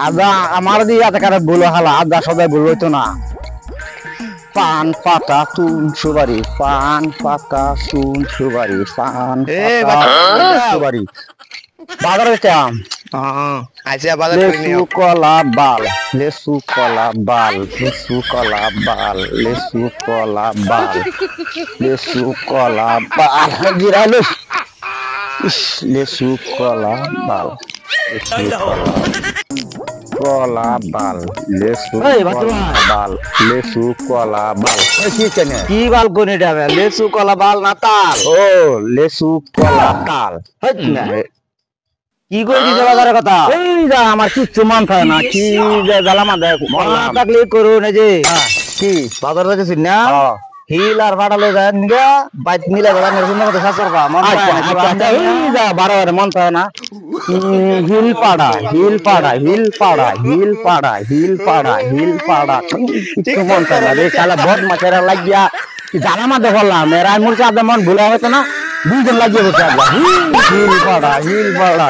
আদা আমার দিয়ে এত কারে বলো হালা আদা সবাই বলতো না পান পাতা চুন সুবারি পান পাতা চুন সুবারি পান সুবারি বাজারে চাম আচ্ছা বাজার করে লেসু নিও কলা বাল লেসু কলা বাল লেসু কলা বাল লেসু কলা বাল লেসু কলা বাল গিরালো লেসু কলা বাল লেসু কলা বাল লেসু কলা বাল লেসু কলা বাল কি চেনে কি বাল কোনে ডাবে লেসু কলা বাল না তাল ও লেসু কলা তাল হইত না কি কই দিছে বাজারের কথা এই যা আমার কিচ্ছু মন থাকে না কি যে জ্বালামা দেয় মনা থাকলে করো না যে কি বাজার যাচ্ছিস না হ্যাঁ। হিল আর ভাড়ালে যায় নিগা বাইক মিলে বেলা নিরসন মতো শাসর কা মন আচ্ছা আচ্ছা আচ্ছা এই যা বারবার মন থাকে না হিল পাড়া হিল পাড়া হিল পাড়া হিল পাড়া হিল পাড়া হিল পাড়া কিচ্ছু মন থাকে না রে শালা বদ মাছেরা লাগিয়া জ্বালামা দেখলাম এরা মুরচা মন ভুলা হতো না দুইজন লাগিয়ে বসে হিল পাড়া হিল পাড়া